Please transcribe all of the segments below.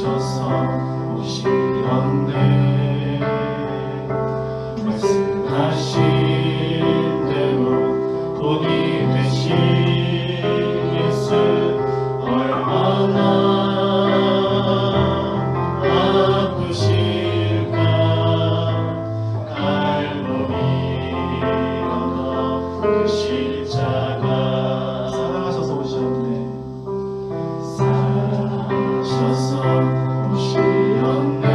사랑하셔서 오시었네. 말씀하신 대로 돈이 되신 예수 얼마나 아프실까. 갈보리 언덕 그 십자가 사랑하셔서 오셨네. 사랑하셔서 오시었네.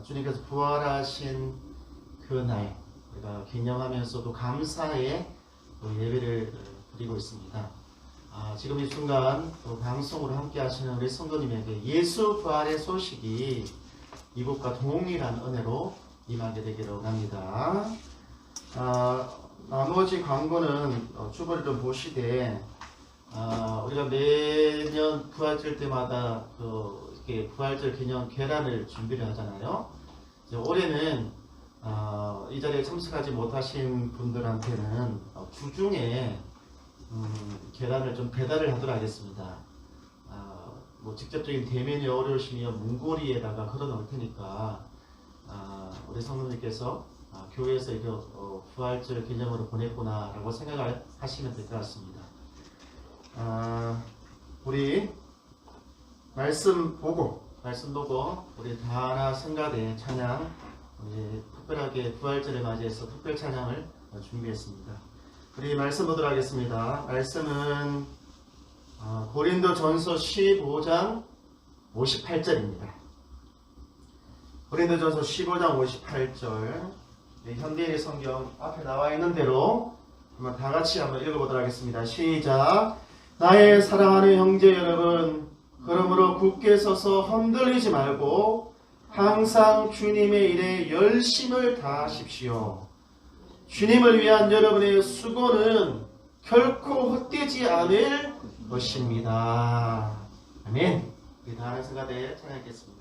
주님께서 부활하신 그날 우리가 기념하면서도 감사의 예배를 드리고 있습니다. 지금 이 순간 방송으로 함께 하시는 우리 성도님에게 예수 부활의 소식이 이곳과 동일한 은혜로 임하게 되기를 원합니다. 나머지 광고는 주보를 좀 보시되 우리가 매년 부활절 때마다 이렇게 부활절 기념 계란을 준비를 하잖아요. 올해는 이 자리에 참석하지 못하신 분들한테는 주중에 계란을 좀 배달을 하도록 하겠습니다. 뭐 직접적인 대면이 어려우시면 문고리에다가 걸어 놓을 테니까 우리 성도님께서 교회에서 이거 부활절 기념으로 보냈구나 라고 생각을 하시면 될 것 같습니다. 우리 말씀 보고 우리 다하나 성가대 찬양 우리 특별하게 부활절을 맞이해서 특별 찬양을 준비했습니다. 우리 말씀 보도록 하겠습니다. 말씀은 고린도전서 15장 58절입니다. 고린도전서 15장 58절 현대인의 성경 앞에 나와 있는 대로 한번 다 같이 한번 읽어보도록 하겠습니다. 시작. 나의 사랑하는 형제 여러분, 그러므로 굳게 서서 흔들리지 말고 항상 주님의 일에 열심을 다하십시오. 주님을 위한 여러분의 수고는 결코 헛되지 않을 것입니다. 아멘. 우리 다음 성가대 찬양하겠습니다.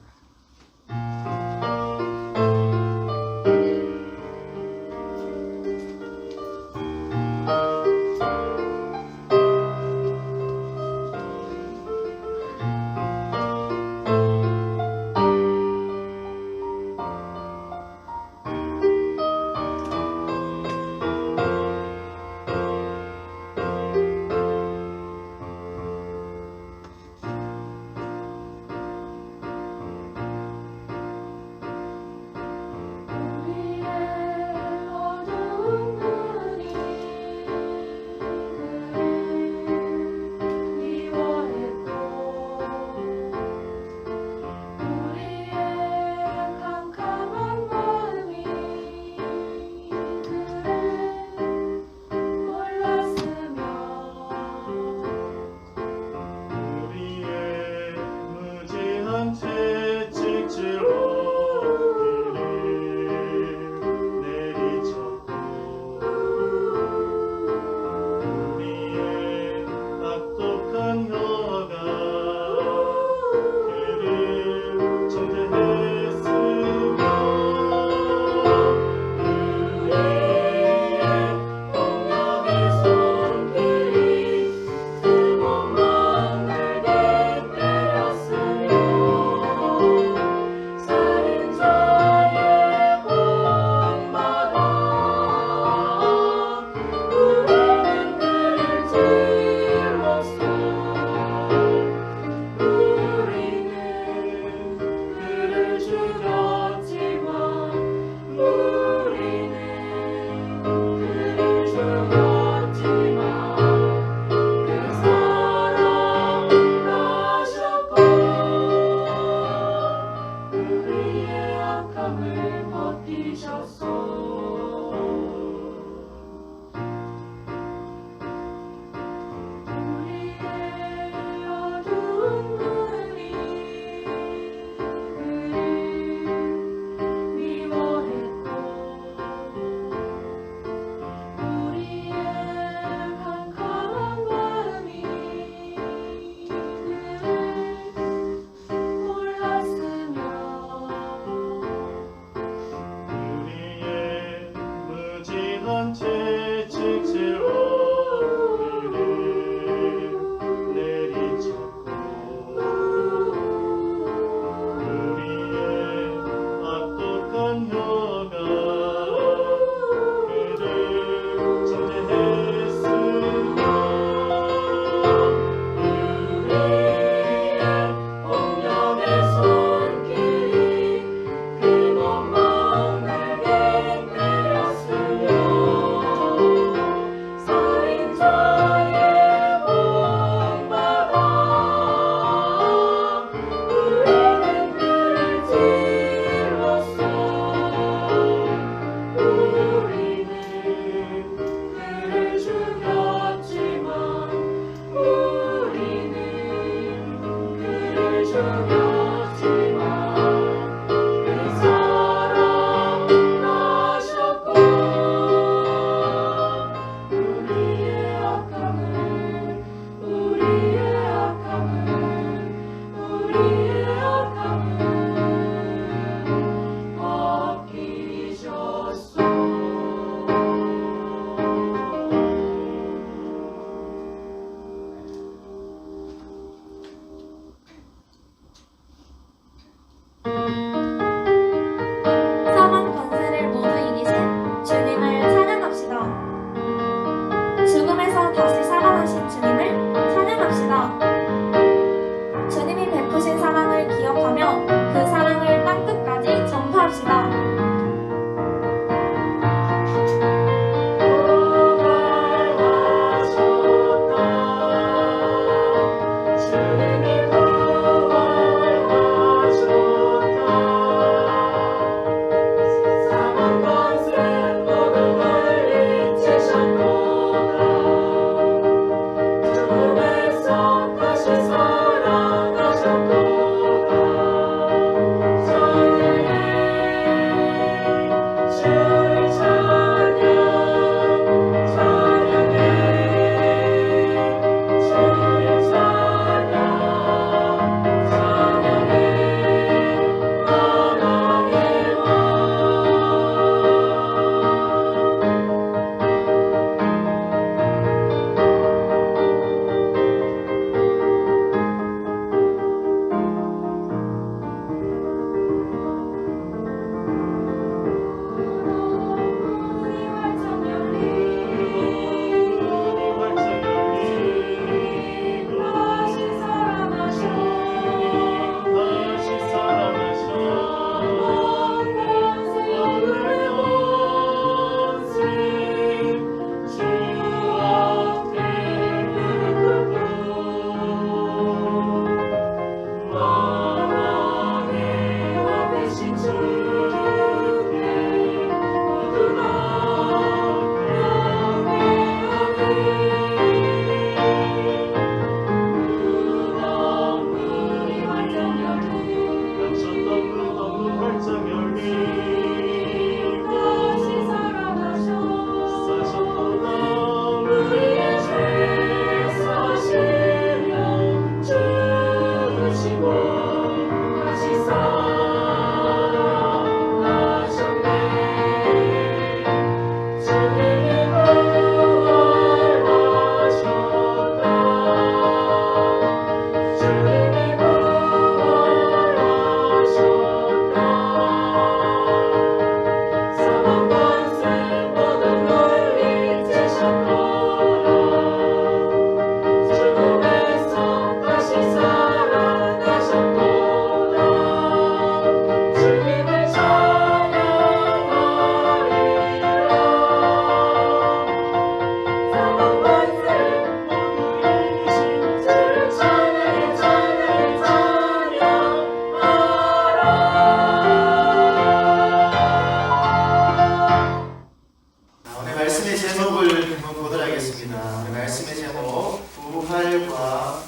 말씀의 제목을 한번 보도록 하겠습니다. 말씀의 제목, 부활과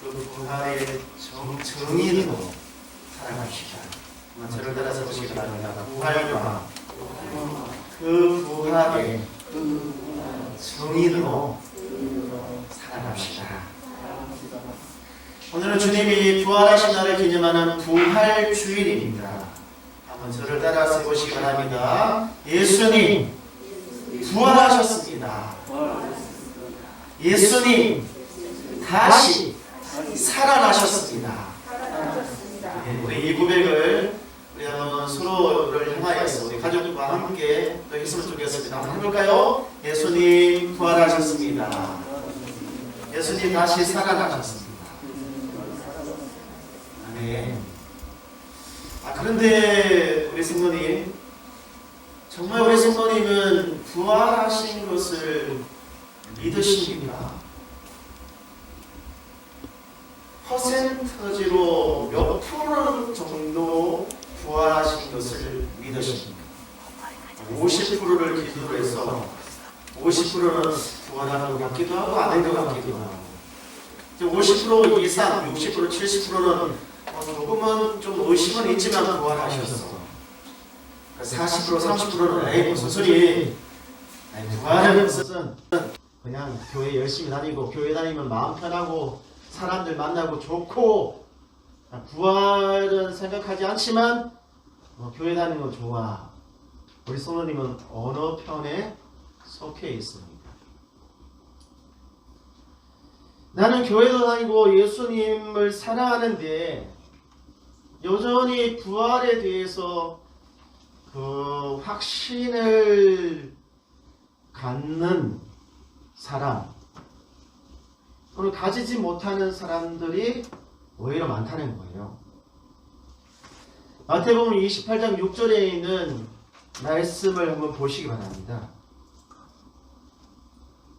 그 부활의 정의로 살아갑시다. 저를 따라서 보시기 바랍니다. 부활과 그 부활의 정의로 살아갑시다. 오늘은 주님이 부활하신 날을 기념하는 부활주일입니다. 한번 저를 따라서 보시기 바랍니다. 예수님 부활하셨습니다. 예수님 다시 살아나셨습니다. 우리 이 고백을 우리 한번 서로를 향하여서 우리 가족과 함께 또 했으면 좋겠습니다. 한번 해볼까요? 예수님 부활하셨습니다. 예수님 다시 살아나셨습니다. 아멘. 그런데 우리 성도님, 정말 우리 성도님은 부활하신 것을 믿으십니까? 퍼센터지로 몇 프로 정도 부활하신 것을 믿으십니까? 50%를 기준으로 해서 50%는 부활하는 것 같기도 하고 아닌 것 같기도 하고 50% 이상, 60%, 70%는 조금은 좀 의심은 있지만 부활하셨어. 40%, 30%는 에이 무슨 소리. 부활하는 것은 그냥 교회 열심히 다니고 교회 다니면 마음 편하고 사람들 만나고 좋고 부활은 생각하지 않지만 교회 다니는 거 좋아. 우리 성도님은 어느 편에 속해 있습니다. 나는 교회도 다니고 예수님을 사랑하는데 여전히 부활에 대해서 그 확신을 갖는 사람 또는 가지지 못하는 사람들이 오히려 많다는 거예요. 마태복음 28장 6절에 있는 말씀을 한번 보시기 바랍니다.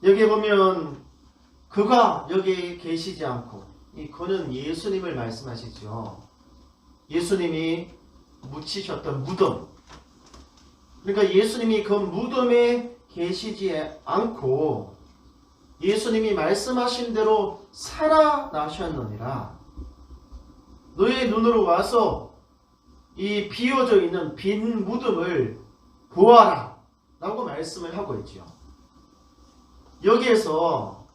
여기에 보면 그가 여기 계시지 않고, 이 그는 예수님을 말씀하시죠. 예수님이 묻히셨던 무덤. 그러니까 예수님이 그 무덤에 계시지 않고 예수님이 말씀하신 대로 살아나셨느니라. 너의 눈으로 와서 이 비어져 있는 빈 무덤을 보아라 라고 말씀을 하고 있죠. 여기에서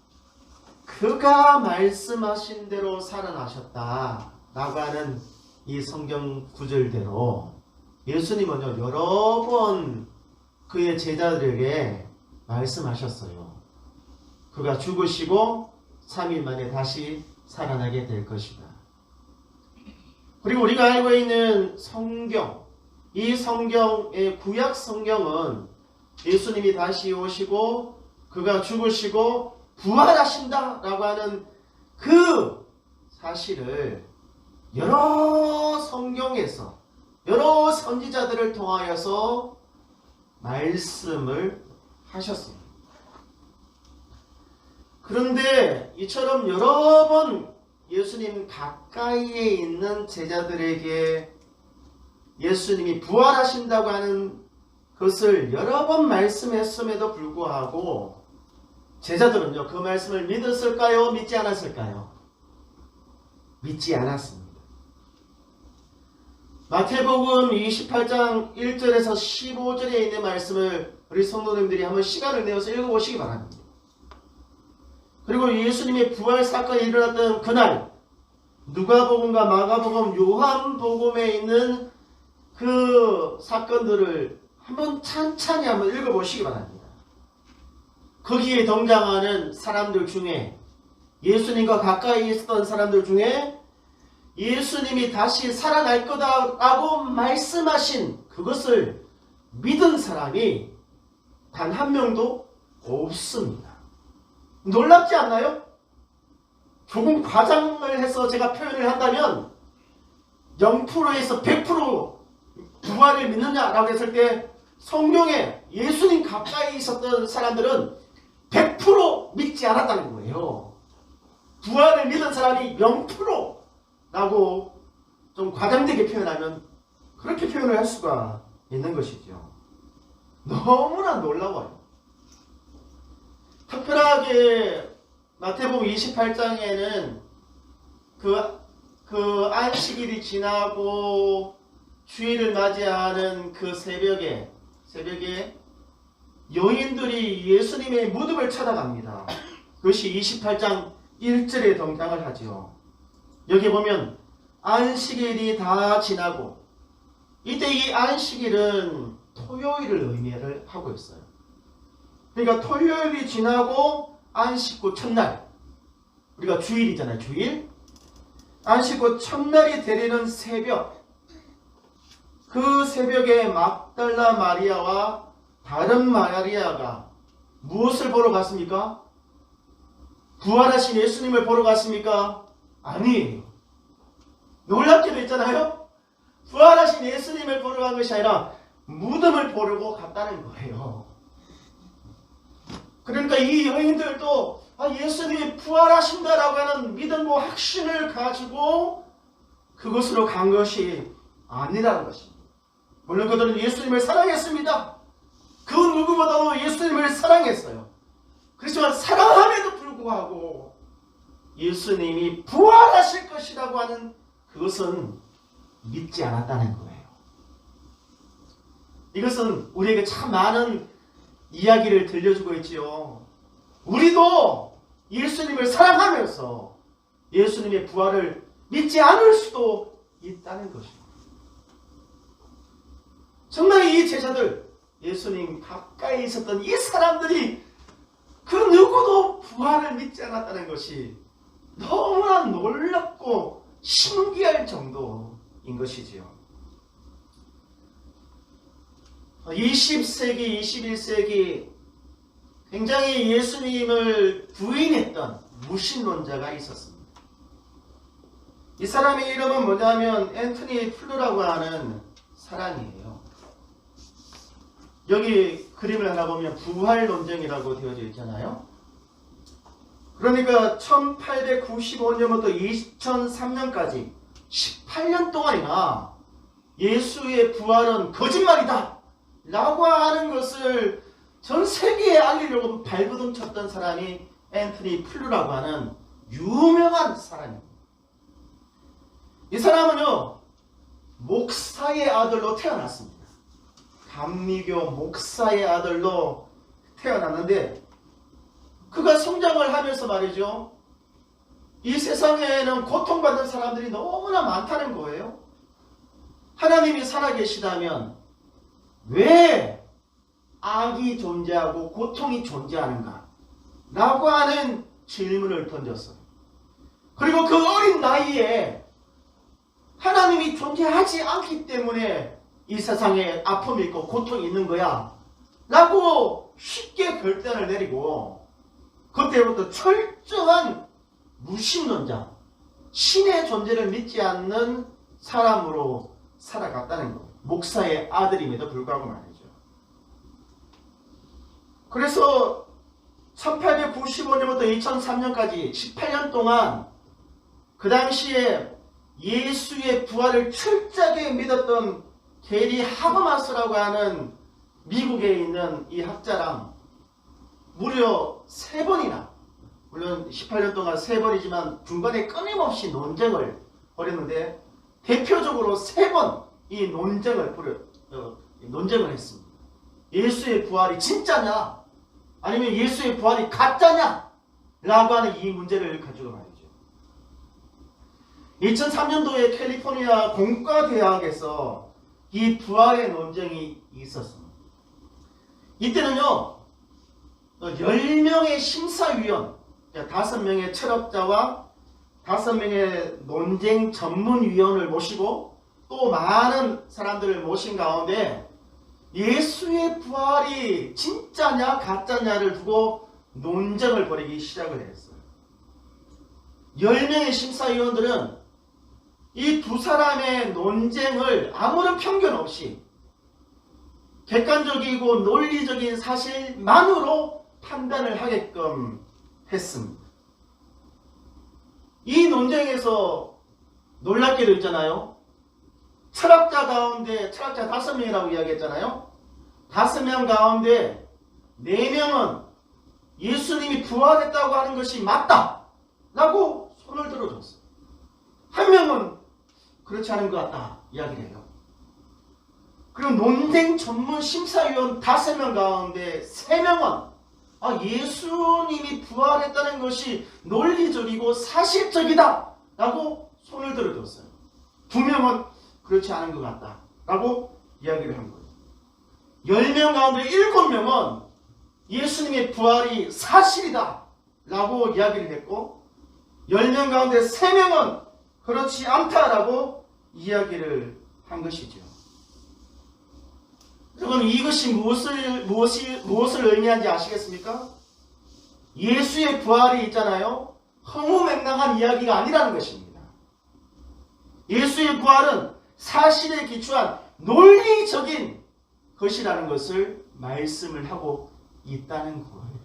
그가 말씀하신 대로 살아나셨다 라고 하는 이 성경 구절대로 예수님은요 여러 번 그의 제자들에게 말씀하셨어요. 그가 죽으시고 3일 만에 다시 살아나게 될 것이다. 그리고 우리가 알고 있는 성경, 이 성경의 구약 성경은 예수님이 다시 오시고 그가 죽으시고 부활하신다 라고 하는 그 사실을 여러 성경에서 여러 선지자들을 통하여서 말씀을 하셨습니다. 그런데 이처럼 여러 번 예수님 가까이에 있는 제자들에게 예수님이 부활하신다고 하는 것을 여러 번 말씀했음에도 불구하고 제자들은요 그 말씀을 믿었을까요? 믿지 않았을까요? 믿지 않았습니다. 마태복음 28장 1절에서 15절에 있는 말씀을 우리 성도님들이 한번 시간을 내어서 읽어보시기 바랍니다. 그리고 예수님의 부활 사건이 일어났던 그날 누가복음과 마가복음, 요한복음에 있는 그 사건들을 한번 찬찬히 한번 읽어보시기 바랍니다. 거기에 등장하는 사람들 중에 예수님과 가까이 있었던 사람들 중에 예수님이 다시 살아날 거다라고 말씀하신 그것을 믿은 사람이 단 한 명도 없습니다. 놀랍지 않나요? 조금 과장을 해서 제가 표현을 한다면 0%에서 100% 부활을 믿느냐라고 했을 때 성경에 예수님 가까이 있었던 사람들은 100% 믿지 않았다는 거예요. 부활을 믿은 사람이 0%라고 좀 과장되게 표현하면 그렇게 표현을 할 수가 있는 것이죠. 너무나 놀라워요. 여기 마태복음 28장에는 그 안식일이 지나고 주일을 맞이하는 그 새벽에 여인들이 예수님의 무덤을 찾아갑니다. 그것이 28장 1절에 등장을 하지요. 여기 보면 안식일이 다 지나고, 이때 이 안식일은 토요일을 의미를 하고 있어요. 그러니까 토요일이 지나고 안식 후 첫날, 우리가 주일이잖아요. 주일. 안식 후 첫날이 되리는 새벽, 그 새벽에 막달라 마리아와 다른 마리아가 무엇을 보러 갔습니까? 부활하신 예수님을 보러 갔습니까? 아니에요. 놀랍게도 있잖아요. 부활하신 예수님을 보러 간 것이 아니라 무덤을 보려고 갔다는 거예요. 그러니까 이 여인들도 예수님이 부활하신다라고 하는 믿음과 확신을 가지고 그곳으로 간 것이 아니라는 것입니다. 물론 그들은 예수님을 사랑했습니다. 그 누구보다도 예수님을 사랑했어요. 그렇지만 사랑함에도 불구하고 예수님이 부활하실 것이라고 하는 그것은 믿지 않았다는 거예요. 이것은 우리에게 참 많은 이야기를 들려주고 있지요. 우리도 예수님을 사랑하면서 예수님의 부활을 믿지 않을 수도 있다는 것입니다. 정말 이 제자들, 예수님 가까이 있었던 이 사람들이 그 누구도 부활을 믿지 않았다는 것이 너무나 놀랍고 신기할 정도인 것이지요. 20세기, 21세기 굉장히 예수님을 부인했던 무신론자가 있었습니다. 이 사람의 이름은 뭐냐면 앤토니 플루라고 하는 사람이에요. 여기 그림을 하나 보면 부활 논쟁이라고 되어져 있잖아요. 그러니까 1895년부터 2003년까지 18년 동안이나 예수의 부활은 거짓말이다 라고 하는 것을 전 세계에 알리려고 발버둥 쳤던 사람이 앤토니 플루라고 하는 유명한 사람입니다. 이 사람은요, 목사의 아들로 태어났습니다. 감리교 목사의 아들로 태어났는데, 그가 성장을 하면서 말이죠, 이 세상에는 고통받는 사람들이 너무나 많다는 거예요. 하나님이 살아계시다면 왜 악이 존재하고 고통이 존재하는가? 라고 하는 질문을 던졌어요. 그리고 그 어린 나이에 하나님이 존재하지 않기 때문에 이 세상에 아픔이 있고 고통이 있는 거야 라고 쉽게 결단을 내리고, 그때부터 철저한 무신론자, 신의 존재를 믿지 않는 사람으로 살아갔다는 거. 목사의 아들임에도 불구하고 말이죠. 그래서 1895년부터 2003년까지 18년 동안 그 당시에 예수의 부활을 철저하게 믿었던 게리 하버마스라고 하는 미국에 있는 이 학자랑 무려 3번이나, 물론 18년 동안 3번이지만 중간에 끊임없이 논쟁을 벌였는데, 대표적으로 3번 이 논쟁을 했습니다. 예수의 부활이 진짜냐 아니면 예수의 부활이 가짜냐 라고 하는 이 문제를 가지고 말이죠. 2003년도에 캘리포니아 공과대학에서 이 부활의 논쟁이 있었습니다. 이때는요, 10명의 심사위원, 5명의 철학자와 5명의 논쟁 전문위원을 모시고 또 많은 사람들을 모신 가운데 예수의 부활이 진짜냐 가짜냐를 두고 논쟁을 벌이기 시작을 했어요. 10명의 심사위원들은 이 두 사람의 논쟁을 아무런 편견 없이 객관적이고 논리적인 사실만으로 판단을 하게끔 했습니다. 이 논쟁에서 놀랍게도 있잖아요. 철학자 가운데, 철학자 5명이라고 이야기했잖아요. 5명 가운데 4명은 예수님이 부활했다고 하는 것이 맞다 라고 손을 들어줬어요. 한 명은 그렇지 않은 것 같다 이야기를 해요. 그리고 논쟁 전문 심사위원 5명 가운데 3명은 예수님이 부활했다는 것이 논리적이고 사실적이다 라고 손을 들어줬어요. 2명은 그렇지 않은 것 같다 라고 이야기를 한 거예요. 10명 가운데 7명은 예수님의 부활이 사실이다 라고 이야기를 했고 10명 가운데 3명은 그렇지 않다라고 이야기를 한 것이죠. 여러분, 이것이 무엇을 의미하는지 아시겠습니까? 예수의 부활이 있잖아요. 허무맹랑한 이야기가 아니라는 것입니다. 예수의 부활은 사실에 기초한 논리적인 것이라는 것을 말씀을 하고 있다는 거예요.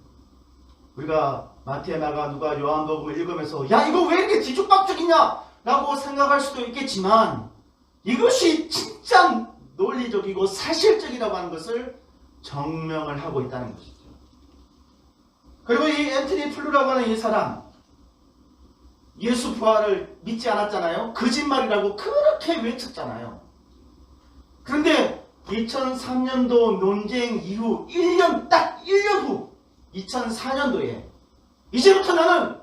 우리가 마태, 마가, 누가, 요한복음을 읽으면서 야 이거 왜 이렇게 뒤죽박죽이냐 라고 생각할 수도 있겠지만 이것이 진짜 논리적이고 사실적이라고 하는 것을 증명을 하고 있다는 것이죠. 그리고 이 앤토니 플루라고 하는 이 사람 예수 부활을 믿지 않았잖아요. 거짓말이라고 그렇게 외쳤잖아요. 그런데 2003년도 논쟁 이후 딱 1년 후 2004년도에 이제부터 나는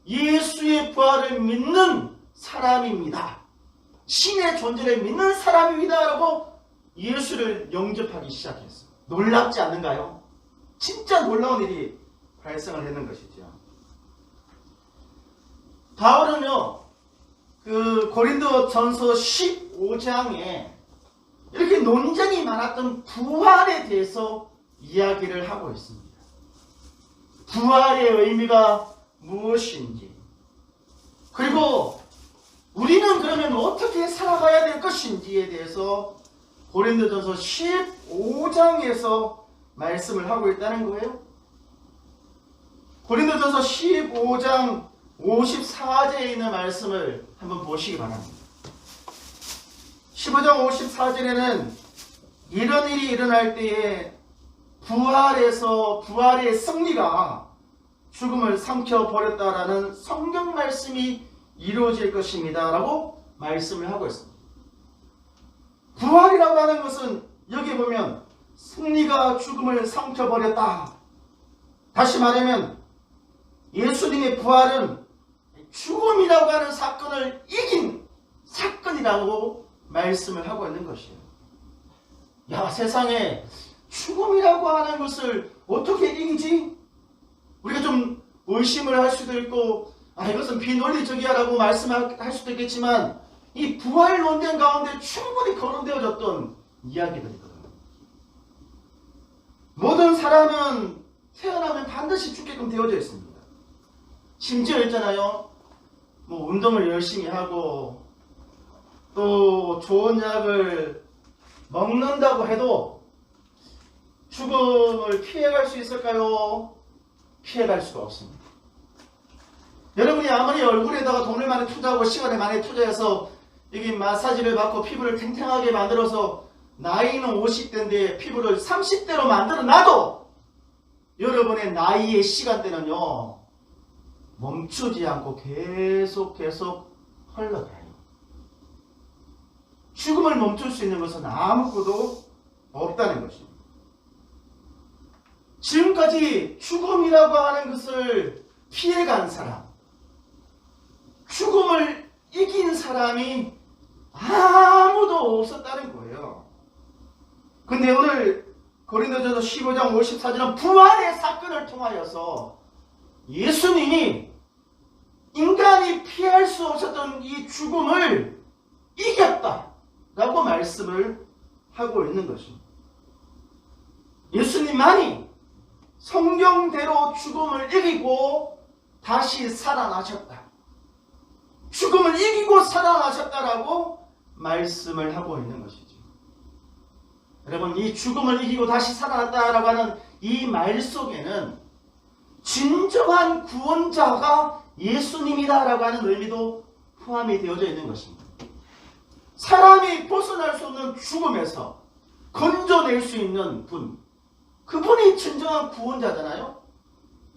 예수의 부활을 믿는 사람입니다. 신의 존재를 믿는 사람입니다. 라고 예수를 영접하기 시작했어요. 놀랍지 않는가요? 진짜 놀라운 일이 발생을 했는 것이죠. 바울은요, 고린도 전서 15장에 이렇게 논쟁이 많았던 부활에 대해서 이야기를 하고 있습니다. 부활의 의미가 무엇인지, 그리고 우리는 그러면 어떻게 살아가야 될 것인지에 대해서 고린도전서 15장에서 말씀을 하고 있다는 거예요. 고린도전서 15장 54절에 있는 말씀을 한번 보시기 바랍니다. 15장 54절에는 이런 일이 일어날 때에 부활의 승리가 죽음을 삼켜버렸다라는 성경 말씀이 이루어질 것입니다 라고 말씀을 하고 있습니다. 부활이라고 하는 것은 여기 보면 승리가 죽음을 삼켜버렸다. 다시 말하면 예수님의 부활은 죽음이라고 하는 사건을 이긴 사건이라고 말씀을 하고 있는 것이에요. 야, 세상에 죽음이라고 하는 것을 어떻게 이기지? 우리가 좀 의심을 할 수도 있고 이것은 비논리적이야 라고 말씀할 수도 있겠지만 이 부활 논쟁 가운데 충분히 거론되어졌던 이야기들이거든요. 모든 사람은 태어나면 반드시 죽게끔 되어져 있습니다. 심지어 있잖아요. 운동을 열심히 하고 또 좋은 약을 먹는다고 해도 죽음을 피해갈 수 있을까요? 피해갈 수가 없습니다. 여러분이 아무리 얼굴에다가 돈을 많이 투자하고 시간을 많이 투자해서 여기 마사지를 받고 피부를 탱탱하게 만들어서 나이는 50대인데 피부를 30대로 만들어 놔도 여러분의 나이의 시간대는요 멈추지 않고 계속 흘러가요. 죽음을 멈출 수 있는 것은 아무것도 없다는 것입니다. 지금까지 죽음이라고 하는 것을 피해간 사람, 죽음을 이긴 사람이 아무도 없었다는 거예요. 근데 오늘 고린도전서 15장 54절은 부활의 사건을 통하여서 예수님이 인간이 피할 수 없었던 이 죽음을 이겼다 라고 말씀을 하고 있는 것입니다. 예수님만이 성경대로 죽음을 이기고 다시 살아나셨다. 죽음을 이기고 살아나셨다라고 말씀을 하고 있는 것이죠. 여러분, 이 죽음을 이기고 다시 살아났다라고 하는 이 말 속에는 진정한 구원자가 예수님이다라고 하는 의미도 포함이 되어져 있는 것입니다. 사람이 벗어날 수 없는 죽음에서 건져낼 수 있는 분, 그분이 진정한 구원자잖아요.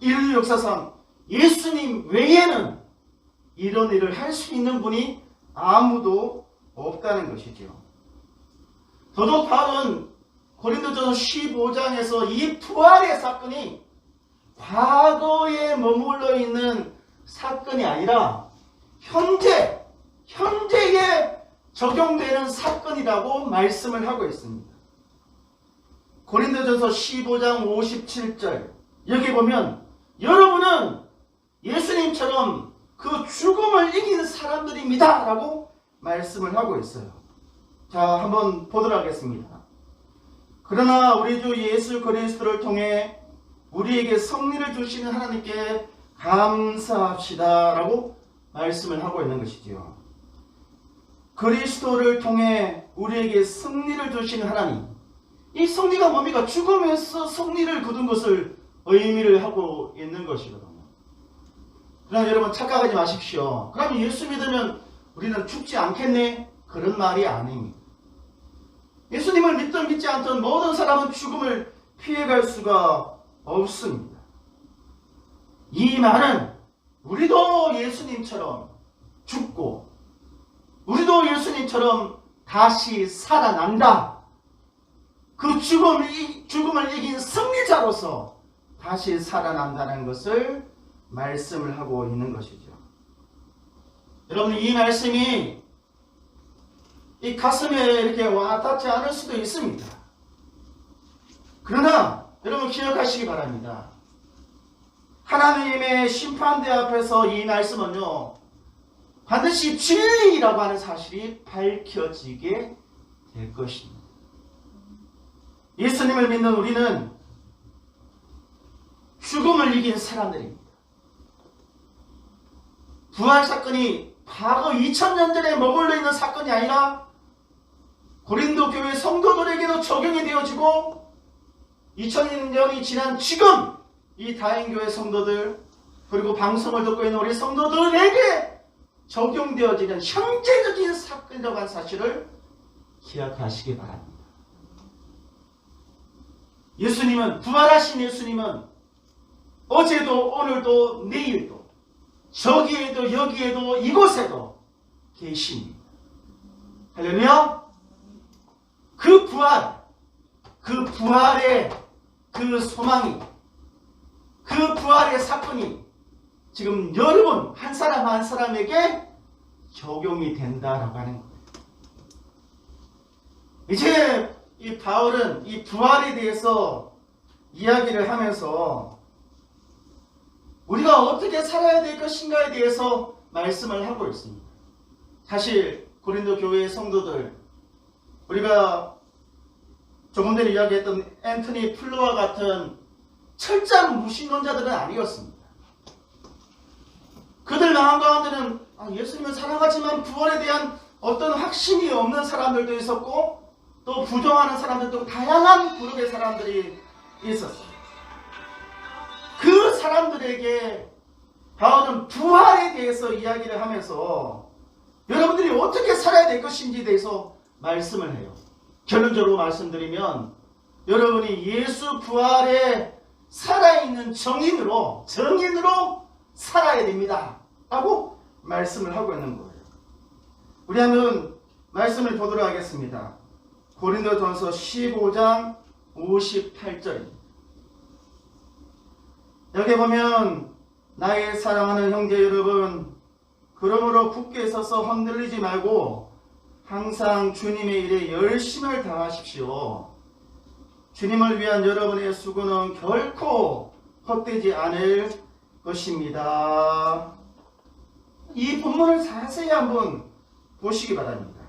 인류 역사상 예수님 외에는 이런 일을 할 수 있는 분이 아무도 없다는 것이죠. 더더욱 바울은 고린도전서 15장에서 이 부활의 사건이 과거에 머물러 있는 사건이 아니라 현재에 적용되는 사건이라고 말씀을 하고 있습니다. 고린도전서 15장 57절 여기 보면 여러분은 예수님처럼 그 죽음을 이긴 사람들입니다 라고 말씀을 하고 있어요. 자, 한번 보도록 하겠습니다. 그러나 우리 주 예수 그리스도를 통해 우리에게 승리를 주시는 하나님께 감사합시다 라고 말씀을 하고 있는 것이지요. 그리스도를 통해 우리에게 승리를 주시는 하나님, 이 승리가 뭡니까? 죽음에서 승리를 거둔 것을 의미를 하고 있는 것이거든요. 그러나 여러분 착각하지 마십시오. 그럼 예수 믿으면 우리는 죽지 않겠네? 그런 말이 아닙니다. 예수님을 믿든 믿지 않든 모든 사람은 죽음을 피해갈 수가 없습니다. 이 말은 우리도 예수님처럼 죽고 우리도 예수님처럼 다시 살아난다. 그 죽음을 이긴 승리자로서 다시 살아난다는 것을 말씀을 하고 있는 것이죠. 여러분, 이 말씀이 이 가슴에 이렇게 와닿지 않을 수도 있습니다. 그러나 여러분 기억하시기 바랍니다. 하나님의 심판대 앞에서 이 말씀은요 반드시 진리라고 하는 사실이 밝혀지게 될 것입니다. 예수님을 믿는 우리는 죽음을 이긴 사람들입니다. 부활 사건이 과거 2000년 전에 머물러 있는 사건이 아니라 고린도 교회 성도들에게도 적용이 되어지고 2000년이 지난 지금 이 다행교회 성도들 그리고 방송을 듣고 있는 우리 성도들에게 적용되어지는 현재적인 사건이라고 하는 사실을 기억하시기 바랍니다. 예수님은 부활하신 예수님은 어제도 오늘도 내일도 저기에도 여기에도 이곳에도 계십니다. 할렐루야. 그 부활의 그 소망이 그 부활의 사건이 지금 여러분 한 사람 한 사람에게 적용이 된다라고 하는 거예요. 이제 이 바울은 이 부활에 대해서 이야기를 하면서 우리가 어떻게 살아야 될 것인가에 대해서 말씀을 하고 있습니다. 사실 고린도 교회의 성도들 우리가 조금 전에 이야기했던 앤토니 플루와 같은 철저한 무신론자들은 아니었습니다. 그들 마음 가운데는 예수님을 사랑하지만 부활에 대한 어떤 확신이 없는 사람들도 있었고 또 부정하는 사람들도 다양한 그룹의 사람들이 있었어요. 그 사람들에게 바울은 부활에 대해서 이야기를 하면서 여러분들이 어떻게 살아야 될 것인지에 대해서 말씀을 해요. 결론적으로 말씀드리면 여러분이 예수 부활에 살아있는 정인으로 살아야 됩니다 라고 말씀을 하고 있는 거예요. 우리 한번 말씀을 보도록 하겠습니다. 고린도전서 15장 58절입니다. 여기 보면 나의 사랑하는 형제 여러분, 그러므로 굳게 서서 흔들리지 말고 항상 주님의 일에 열심을 다하십시오. 주님을 위한 여러분의 수고는 결코 헛되지 않을 것입니다. 이 본문을 자세히 한번 보시기 바랍니다.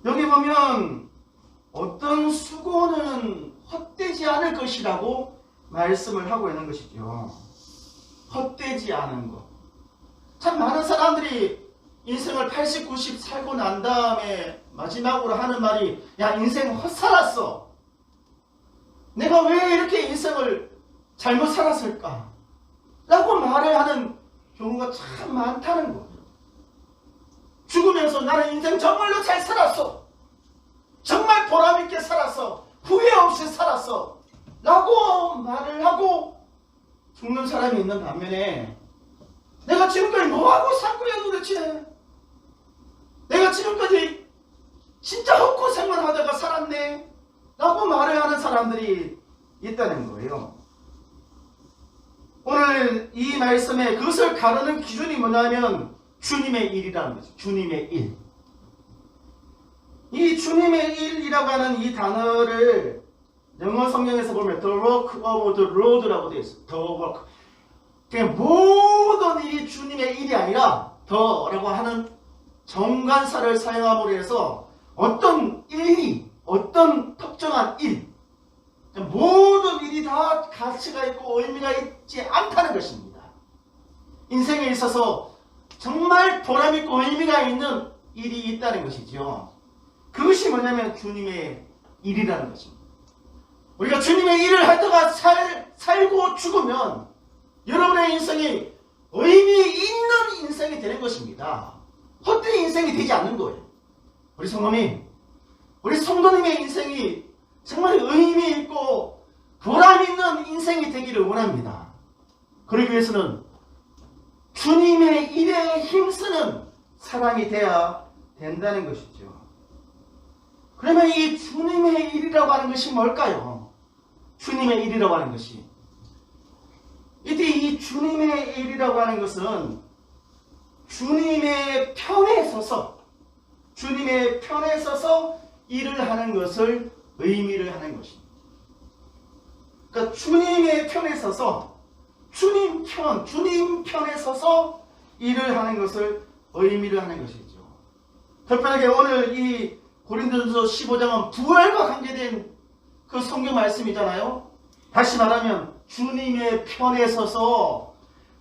여기 보면 어떤 수고는 헛되지 않을 것이라고 말씀을 하고 있는 것이죠. 헛되지 않은 것. 참 많은 사람들이 인생을 80, 90 살고 난 다음에 마지막으로 하는 말이 야 인생 헛살았어. 내가 왜 이렇게 인생을 잘못 살았을까? 라고 말을 하는 경우가 참 많다는 거예요. 죽으면서 나는 인생 정말로 잘 살았어. 정말 보람있게 살았어. 후회 없이 살았어. 라고 말을 하고 죽는 사람이 있는 반면에 내가 지금까지 뭐하고 산 거야 도대체? 내가 지금까지 진짜 헛고생만 하다가 살았네 라고 말을 하는 사람들이 있다는 거예요. 오늘 이 말씀에 그것을 가르는 기준이 뭐냐면 주님의 일이라는 거죠. 주님의 일. 이 주님의 일이라고 하는 이 단어를 영어 성경에서 보면 the work of the Lord라고 되어 있어요. the work. 그러니까 모든 일이 주님의 일이 아니라 the라고 하는 정관사를 사용함으로 해서 어떤 일이 어떤 특정한 일 모든 일이 다 가치가 있고 의미가 있지 않다는 것입니다. 인생에 있어서 정말 보람있고 의미가 있는 일이 있다는 것이죠. 그것이 뭐냐면 주님의 일이라는 것입니다. 우리가 주님의 일을 하다가 살고 죽으면 여러분의 인생이 의미 있는 인생이 되는 것입니다. 헛된 인생이 되지 않는 거예요. 우리 성도님의 인생이 정말 의미 있고 보람 있는 인생이 되기를 원합니다. 그러기 위해서는 주님의 일에 힘쓰는 사람이 되어야 된다는 것이죠. 그러면 이 주님의 일이라고 하는 것이 뭘까요? 주님의 일이라고 하는 것이 이때 이 주님의 일이라고 하는 것은 주님의 편에 서서 일을 하는 것을 의미를 하는 것입니다. 그러니까 주님의 편에 서서 주님 편에 서서 일을 하는 것을 의미를 하는 것이죠. 특별하게 오늘 이 고린도전서 15장은 부활과 관계된 그 성경 말씀이잖아요. 다시 말하면 주님의 편에 서서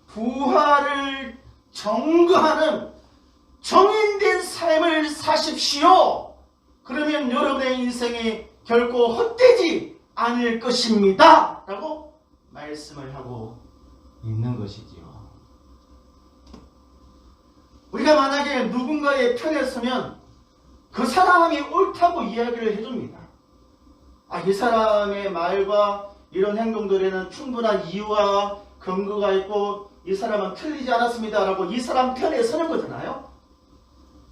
부활을 전거하는 정인된 삶을 사십시오. 그러면 여러분의 인생이 결코 헛되지 않을 것입니다. 라고 말씀을 하고 있는 것이지요. 우리가 만약에 누군가의 편에 서면 그 사람이 옳다고 이야기를 해줍니다. 이 사람의 말과 이런 행동들에는 충분한 이유와 근거가 있고 이 사람은 틀리지 않았습니다 라고 이 사람 편에 서는 거잖아요.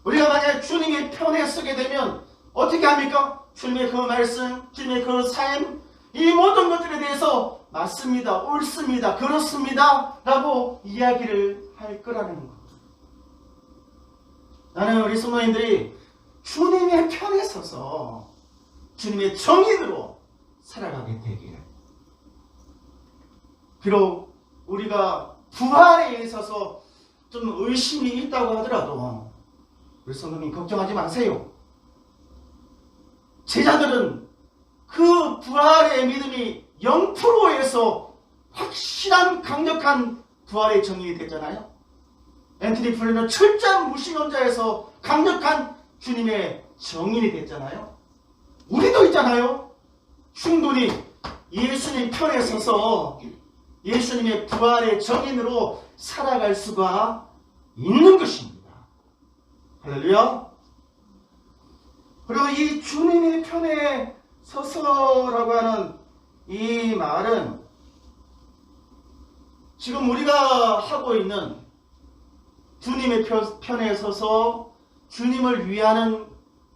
우리가 만약에 주님의 편에 서게 되면 어떻게 합니까? 주님의 그 말씀, 주님의 그 삶, 이 모든 것들에 대해서 맞습니다, 옳습니다, 그렇습니다 라고 이야기를 할 거라는 것. 나는 우리 성도님들이 주님의 편에 서서 주님의 정인으로 살아가게 되기를. 비록 우리가 부활에 있어서 좀 의심이 있다고 하더라도 우리 성도님 걱정하지 마세요. 제자들은 그 부활의 믿음이 0%에서 확실한 강력한 부활의 정인이 됐잖아요. 앤토니 플레는 철저한 무신론자에서 강력한 주님의 정인이 됐잖아요. 우리도 있잖아요. 충분히 예수님 편에 서서 예수님의 부활의 정인으로 살아갈 수가 있는 것입니다. 할렐루야. 그리고 이 주님의 편에 서서라고 하는 이 말은 지금 우리가 하고 있는 주님의 편에 서서 주님을 위하는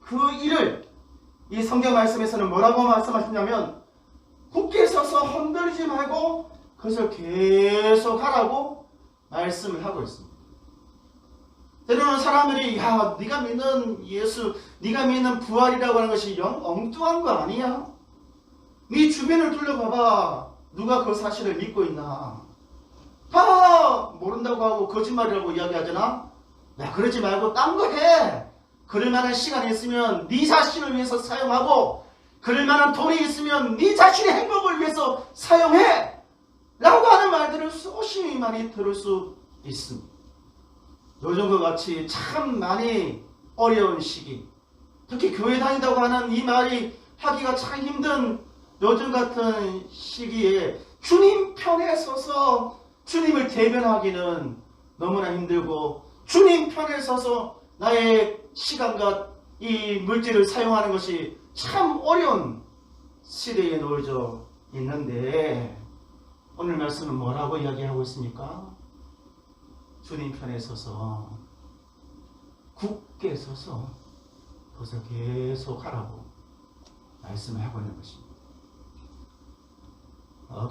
그 일을 이 성경 말씀에서는 뭐라고 말씀하시냐면 굳게 서서 흔들리지 말고 그것을 계속 하라고 말씀을 하고 있습니다. 때로는 사람들이 네가 믿는 예수, 네가 믿는 부활이라고 하는 것이 엉뚱한 거 아니야? 네 주변을 둘러봐봐. 누가 그 사실을 믿고 있나? 다 모른다고 하고 거짓말이라고 이야기하잖아? 그러지 말고 딴 거 해. 그럴 만한 시간이 있으면 네 자신을 위해서 사용하고 그럴 만한 돈이 있으면 네 자신의 행복을 위해서 사용해. 라고 하는 말들을 수없이 많이 들을 수 있습니다. 요즘과 같이 참 많이 어려운 시기, 특히 교회 다닌다고 하는 이 말이 하기가 참 힘든 요즘 같은 시기에 주님 편에 서서 주님을 대변하기는 너무나 힘들고 주님 편에 서서 나의 시간과 이 물질을 사용하는 것이 참 어려운 시대에 놓여져 있는데 오늘 말씀은 뭐라고 이야기하고 있습니까? 주님 편에 서서 굳게 서서 거기서 계속 하라고 말씀을 하고 있는 것입니다.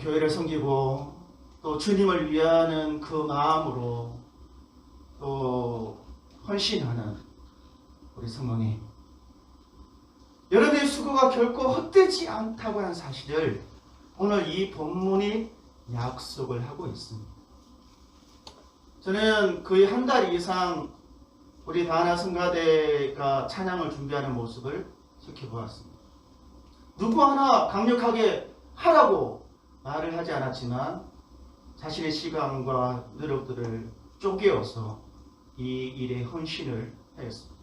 교회를 섬기고 또 주님을 위하는 그 마음으로 또 헌신하는 우리 성도님, 여러분의 수고가 결코 헛되지 않다고 하는 사실을 오늘 이 본문이 약속을 하고 있습니다. 저는 거의 한 달 이상 우리 다하나 성가대가 찬양을 준비하는 모습을 지켜보았습니다. 누구 하나 강력하게 하라고 말을 하지 않았지만 자신의 시간과 노력들을 쪼개어서 이 일에 헌신을 하였습니다.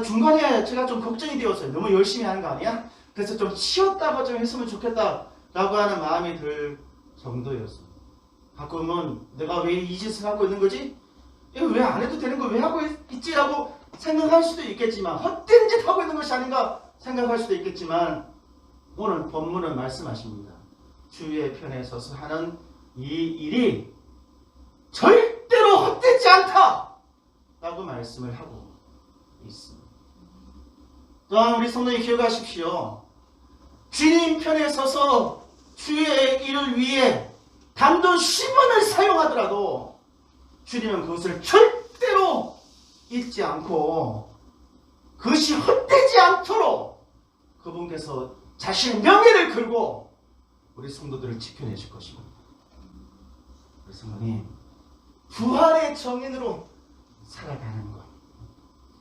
중간에 제가 좀 걱정이 되었어요. 너무 열심히 하는 거 아니야? 그래서 좀 쉬었다가 좀 했으면 좋겠다라고 하는 마음이 들 정도였습니다. 가끔은 내가 왜 이 짓을 하고 있는 거지? 이거 왜 안 해도 되는 거 왜 하고 있지라고 생각할 수도 있겠지만, 헛된 짓 하고 있는 것이 아닌가 생각할 수도 있겠지만, 오늘 본문은 말씀하십니다. 주의 편에 서서 하는 이 일이 절대로 헛되지 않다 라고 말씀을 하고 있습니다. 또한 우리 성도님 기억하십시오. 주님 편에 서서 주의 일을 위해 단돈 10원을 사용하더라도 주님은 그것을 절대로 잊지 않고 그것이 헛되지 않도록 그분께서 자신의 명예를 걸고 우리 성도들을 지켜내실 것입니다. 우리 성도님, 부활의 정인으로 살아가는 것,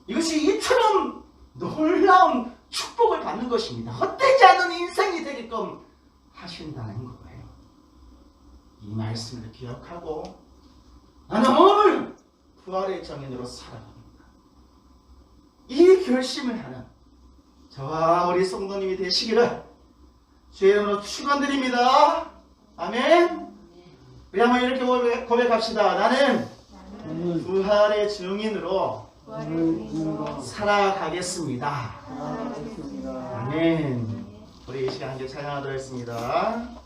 이것이 이처럼 놀라운 축복을 받는 것입니다. 헛되지 않은 인생이 되게끔 하신다는 거예요. 이 말씀을 기억하고 나는 오늘 부활의 정인으로 살아갑니다. 이 결심을 하는 저와 우리 성도님이 되시기를 주의 이름으로 축원드립니다. 아멘. 우리 한번 이렇게 고백합시다. 나는 부활의 증인으로 살아가겠습니다. 아멘. 우리 이 시간 함께 찬양하도록 하겠습니다.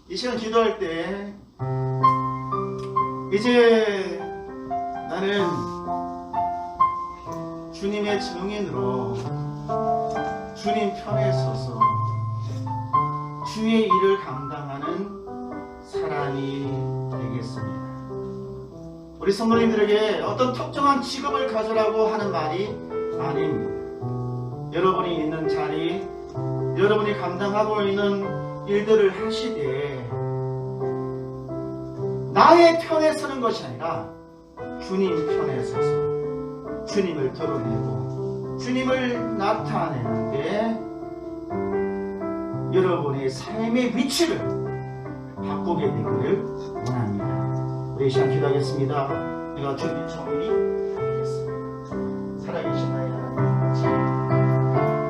이 시간 기도할 때 이제 나는 주님의 증인으로 주님 편에 서서 주의 일을 감당하는 사람이 되겠습니다. 우리 성도님들에게 어떤 특정한 직업을 가져라고 하는 말이 아닙니다. 여러분이 있는 자리, 여러분이 감당하고 있는 일들을 하시되 나의 편에 서는 것이 아니라 주님 편에 서서 주님을 드러내고 주님을 나타내는 게 여러분의 삶의 위치를 바꾸게 되기를 원합니다. 우리 시간 기도하겠습니다. 우리가 주님 정인이 되겠습니다. 살아계신 나의 하나님,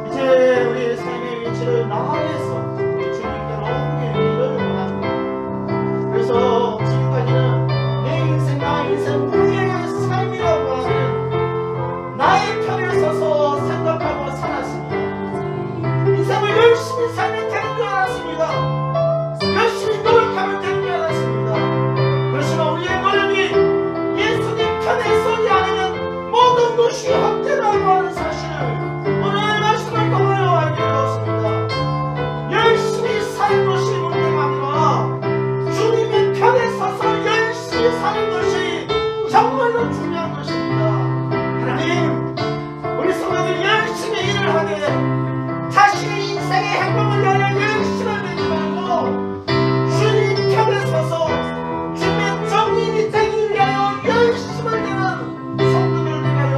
이제 우리의 삶의 위치를 나에서 우리 주님께로 옮기기를 원합니다. 그래서 지금까지는 내 인생, 나의 인생, 우리의 삶이라고 하는 나의 편에 서서 생각하고 살았습니다. 인생을 열심히 살면 되는 줄 알았습니다. 열심히 노력하면 되는 줄 알았습니다. 그렇지만 우리의 노력이 예수님 편에 서지 않으면 모든 것이 헛되다고 하는 사실을 오늘 말씀을 통하여 알게 되었습니다. 열심히 사는 것이 문제가 아니라 주님의 편에 서서 열심히 사는 것이 정말로 중요한 것입니다. 하나님, 우리 성도들 열심히 일을 하되 자신의 인생의 행복을 위하여 열심히 되지 말고 주님 편에 서서 주님의 정인이 되기 위하여 열심히 되는 성도들 되하여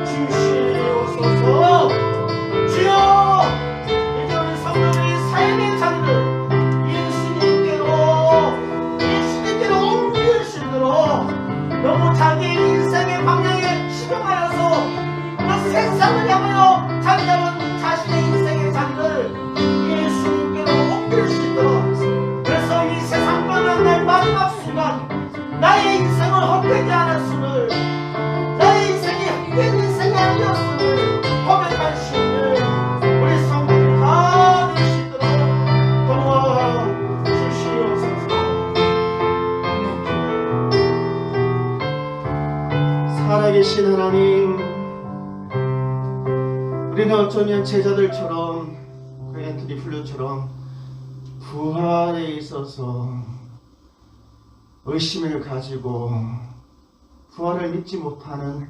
주시옵소서. 주여, 이제 우리 성도들의 삶의 자리를 예수님께로 옮길 수 있도록 너무 자기의 인생의 방향에 치중하여서 그 세상을 향하여 자리 잡은 자신의 인생의 자리를 예수님께로 옮길 수 있도록, 그래서 이 세상 떠난 날 마지막 순간 나의 인생을 헛되지 않았음을, 나의 인생이 헛된 인생이 아니었음을 고백할 수 있는 우리 성도들 다 될 수 있도록 도와주시옵소서. 살아계신 하나님, 우리는 어쩌면 제자들처럼 그 앤토니 플루처럼 부활에 있어서 의심을 가지고 부활을 믿지 못하는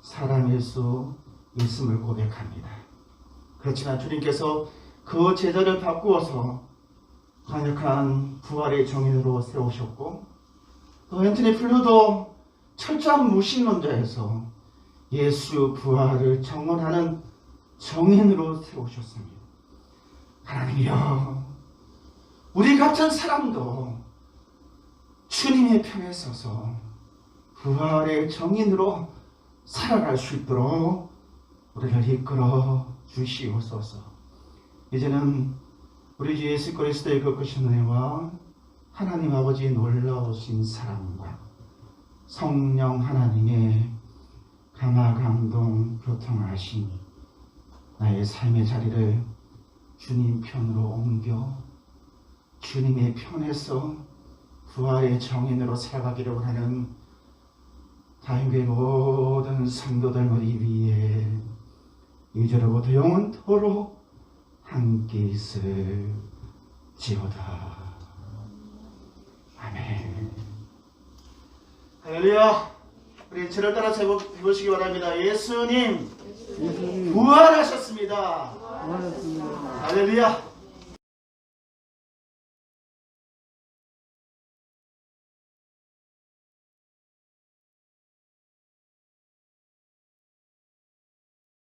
사람일 수 있음을 고백합니다. 그렇지만 주님께서 그 제자를 바꾸어서 강력한 부활의 정인으로 세우셨고, 또 앤토니 플루도 철저한 무신론자에서 예수 부활을 정언하는 정인으로 세우셨습니다. 하나님이여, 우리 같은 사람도 주님의 편에 서서 부활의 정인으로 살아갈 수 있도록 우리를 이끌어 주시옵소서. 이제는 우리 주 예수 그리스도의 거룩하신 은혜와 하나님 아버지의 놀라우신 사랑과 성령 하나님의 감화 감동 교통하심이 나의 삶의 자리를 주님 편으로 옮겨 주님의 편에서 부활의 정인으로 살아가기를 원하는 다인교회 모든 성도들 머리 위에 이제로부터 영원토록 함께 있을지어다. 아멘. 할렐루야. 우리 저를 따라 해보시기 바랍니다. 예수님 부활하셨습니다. 할렐루야.